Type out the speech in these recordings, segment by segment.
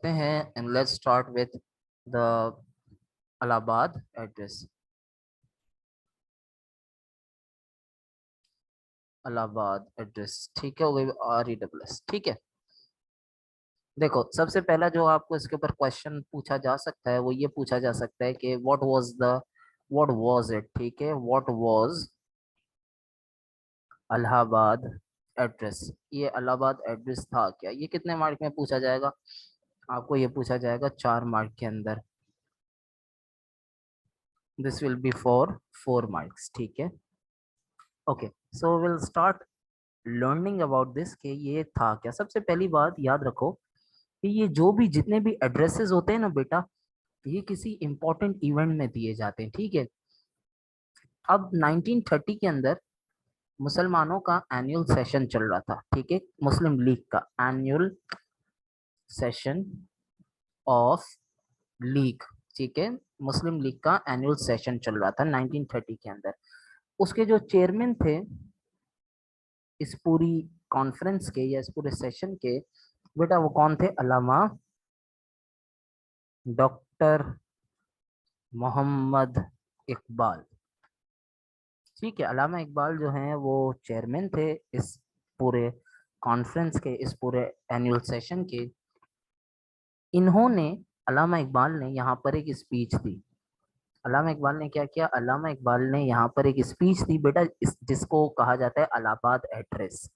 करते हैं and let's start with the Allahabad address. Allahabad address ठीक है, RESS ठीक है। देखो, सबसे पहला जो आपको इसके ऊपर क्वेश्चन पूछा जा सकता है वो ये पूछा जा सकता है कि व्हाट वाज इट, ठीक है, व्हाट वाज इलाहाबाद एड्रेस। ये इलाहाबाद एड्रेस था क्या? ये कितने मार्क में पूछा जाएगा? आपको ये पूछा जाएगा 4 मार्क के अंदर। This will be for 4 marks, ठीक है। Okay, so will start learning about this कि ये था क्या। सबसे पहली बात याद रखो कि ये जो भी जितने भी एड्रेसेस होते हैं ना बेटा, ये किसी इंपॉर्टेंट इवेंट में दिए जाते हैं, ठीक है। अब 1930 के अंदर मुसलमानों का एनुअल सेशन चल रहा था, ठीक है, मुस्लिम लीग का एनुअल सेशन ऑफ लीग, ठीक है, मुस्लिम लीग का एनुअल सेशन चल रहा था 1930 के अंदर। उसके जो चेयरमैन थे इस पूरी कॉन्फ्रेंस के या इस पूरे सेशन के, बेटा वो कौन थे? अल्लामा डॉक्टर मोहम्मद इकबाल, ठीक है। अल्लामा इकबाल जो हैं वो चेयरमैन थे इस पूरे कॉन्फ्रेंस के, इस पूरे एनुअल सेशन के। इन्होंने अल्लामा इकबाल ने यहाँ पर एक स्पीच दी। अल्लामा इकबाल ने क्या किया? अल्लामा इकबाल ने यहाँ पर एक स्पीच दी बेटा, जिसको कहा जाता है इलाहाबाद एड्रेस,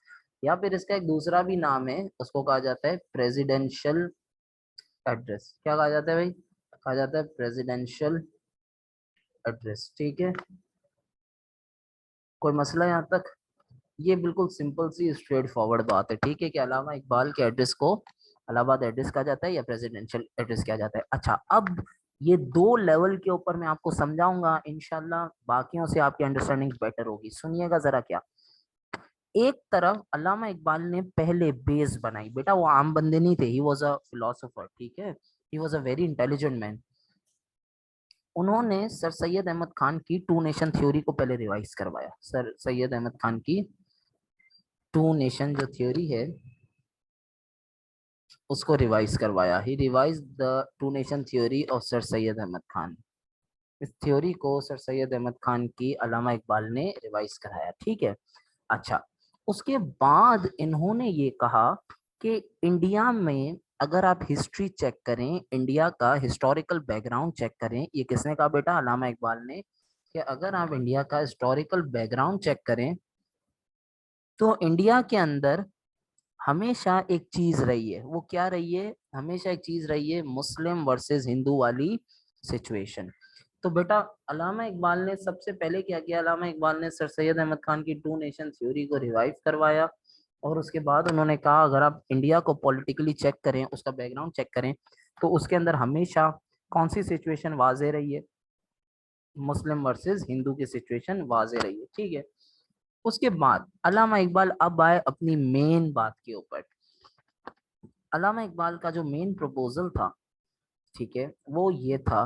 या फिर इसका एक दूसरा भी नाम है, उसको कहा जाता है प्रेसिडेंशियल एड्रेस। क्या कहा जाता है भाई? कहा जाता है प्रेसिडेंशियल एड्रेस, ठीक है। कोई मसला यहाँ तक? ये बिल्कुल सिंपल सी स्ट्रेट फॉरवर्ड बात है, ठीक है, कि अल्लामा इकबाल के एड्रेस को इलाहाबाद एड्रेस कहा जाता है या प्रेसिडेंशियल एड्रेस कहा जाता है। अच्छा, अब ये दो लेवल के ऊपर मैं आपको समझाऊंगा इंशाल्लाह, बाकियों से आपकी अंडरस्टैंडिंग बेटर होगी। सुनिएगा जरा। क्या, एक तरफ अल्लामा इकबाल ने पहले बेस बनाई बेटा, वो आम बंदे नहीं थे, ही वॉज अ फिलोसोफर, ठीक है, he was a very intelligent man. उन्होंने सर सैयद अहमद खान की टू नेशन थ्योरी को पहले रिवाइज करवाया। सर सैयद अहमद खान की टू नेशन जो थ्योरी है उसको रिवाइज करवाया। He revise the two nation theory of sir Syed Ahmed Khan. इस थ्योरी को सर सैयद अहमद खान की अल्लामा इकबाल ने रिवाइज कराया, ठीक है। अच्छा, उसके बाद इन्होंने ये कहा कि इंडिया में अगर आप हिस्ट्री चेक करें, इंडिया का हिस्टोरिकल बैकग्राउंड चेक करें, ये किसने कहा बेटा? अल्लामा इकबाल ने। कि अगर आप इंडिया का हिस्टोरिकल बैकग्राउंड चेक करें तो इंडिया के अंदर हमेशा एक चीज रही है। वो क्या रही है? हमेशा एक चीज रही है, मुस्लिम वर्सेस हिंदू वाली सिचुएशन। तो बेटा अल्लामा इकबाल ने सबसे पहले क्या किया? अल्लामा इकबाल ने सर सैयद अहमद खान की टू नेशन थ्योरी को रिवाइव करवाया, और उसके बाद उन्होंने कहा अगर आप इंडिया को पॉलिटिकली चेक करें, उसका बैकग्राउंड चेक करें, तो उसके अंदर हमेशा कौन सी सिचुएशन वाजे रही है? मुस्लिम वर्सेस हिंदू की सिचुएशन वाजे रही है, ठीक है। उसके बाद अल्लामा इकबाल अब आए अपनी मेन बात के ऊपर। अल्लामा इकबाल का जो मेन प्रपोजल था, ठीक है, वो ये था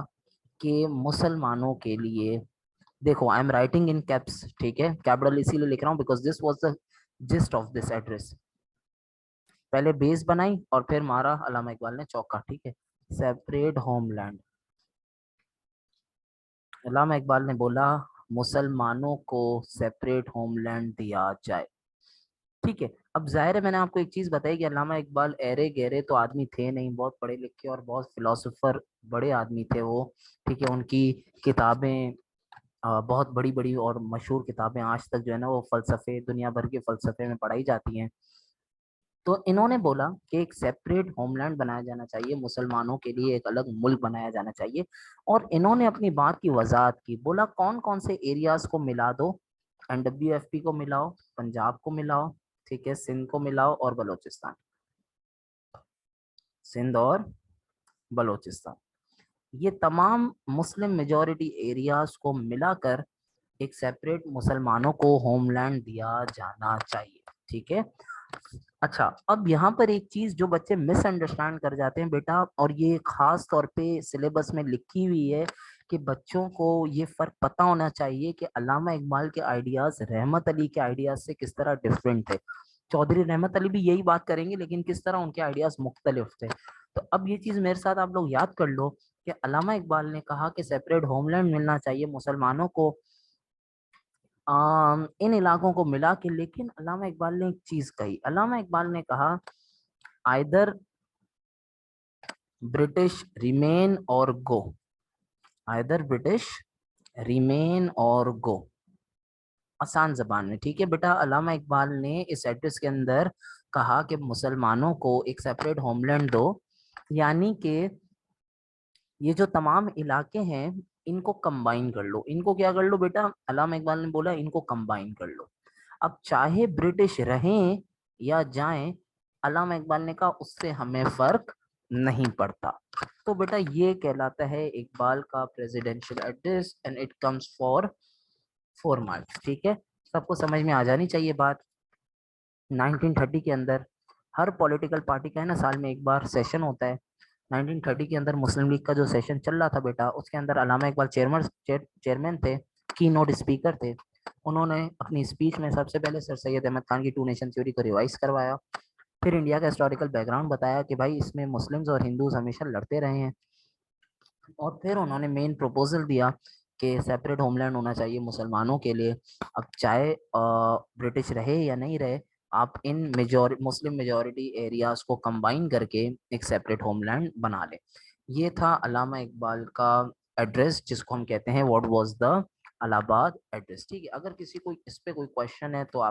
कि मुसलमानों के लिए, देखो I am writing in caps, ठीक है, कैपिटल इसीलिए लिख रहा हूँ because this was the gist of this address. पहले बेस बनाई और फिर मारा अल्लामा इकबाल ने चौका, ठीक है। Separate homeland. अल्लामा इकबाल ने बोला मुसलमानों को सेपरेट होमलैंड दिया जाए, ठीक है। अब जाहिर है मैंने आपको एक चीज बताई कि अल्लामा इकबाल ऐरे गहरे तो आदमी थे नहीं, बहुत पढ़े लिखे और बहुत फिलोसोफर बड़े आदमी थे वो, ठीक है। उनकी किताबें बहुत बड़ी बड़ी और मशहूर किताबें आज तक जो है ना वो फलसफे, दुनिया भर के फलसफे में पढ़ाई जाती हैं। तो इन्होंने बोला कि एक सेपरेट होमलैंड बनाया जाना चाहिए, मुसलमानों के लिए एक अलग मुल्क बनाया जाना चाहिए। और इन्होंने अपनी बात की वजाहत की, बोला कौन कौन से एरियाज को मिला दो? NWFP को मिलाओ, पंजाब को मिलाओ, ठीक है, सिंध को मिलाओ और बलोचिस्तान, सिंध और बलोचिस्तान, ये तमाम मुस्लिम मेजॉरिटी एरियाज को मिलाकर एक सेपरेट मुसलमानों को होमलैंड दिया जाना चाहिए, ठीक है। अच्छा, अब यहाँ पर एक चीज जो बच्चे मिसअंडरस्टैंड कर जाते हैं बेटा, और ये खास तौर पे सिलेबस में लिखी हुई है कि बच्चों को ये फर्क पता होना चाहिए कि अल्लामा इकबाल के आइडियाज रहमत अली के आइडियाज से किस तरह डिफरेंट थे। चौधरी रहमत अली भी यही बात करेंगे, लेकिन किस तरह उनके आइडियाज मुख्तलिफ थे। तो अब ये चीज मेरे साथ आप लोग याद कर लो कि अल्लामा इकबाल ने कहा कि सेपरेट होमलैंड मिलना चाहिए मुसलमानों को इन इलाकों को मिला के। लेकिन अल्लामा इकबाल ने एक चीज कही, अल्लामा इकबाल ने कहा आइदर ब्रिटिश रिमेन और गो, आइदर ब्रिटिश रिमेन और गो, आसान जबान में। ठीक है बेटा, अल्लामा इकबाल ने इस एड्रेस के अंदर कहा कि मुसलमानों को एक सेपरेट होमलैंड दो, यानी कि ये जो तमाम इलाके हैं इनको कंबाइन कर लो। इनको क्या कर लो बेटा, अल्लामा इकबाल ने बोला इनको कंबाइन कर लो। अब चाहे ब्रिटिश रहें या जाएं, अल्लामा इकबाल ने कहा उससे हमें फर्क नहीं पड़ता। तो बेटा ये कहलाता है इकबाल का presidential address and it comes for 4 marks. ठीक है, सबको समझ में आ जानी चाहिए बात। 1930 के अंदर हर पॉलिटिकल पार्टी का है ना, साल में एक बार सेशन होता है। 1930 के अंदर मुस्लिम लीग का जो सेशन चल रहा था बेटा, उसके अंदर अल्लामा इकबाल चेयरमैन थे, की नोट स्पीकर थे। उन्होंने अपनी स्पीच में सबसे पहले सर सैयद अहमद खान की टू नेशन थ्योरी को रिवाइज करवाया। फिर इंडिया का हिस्टोरिकल बैकग्राउंड बताया कि भाई इसमें मुस्लिम्स और हिंदूज हमेशा लड़ते रहे हैं। और फिर उन्होंने मेन प्रपोजल दिया कि सेपरेट होमलैंड होना चाहिए मुसलमानों के लिए। अब चाहे ब्रिटिश रहे या नहीं रहे, आप इन मुस्लिम मेजोरिटी एरियाज को कंबाइन करके एक सेपरेट होमलैंड बना ले। ये था अल्लामा इकबाल का एड्रेस, जिसको हम कहते हैं what was the Allahabad address. ठीक है, अगर किसी को इस पे कोई क्वेश्चन है तो आप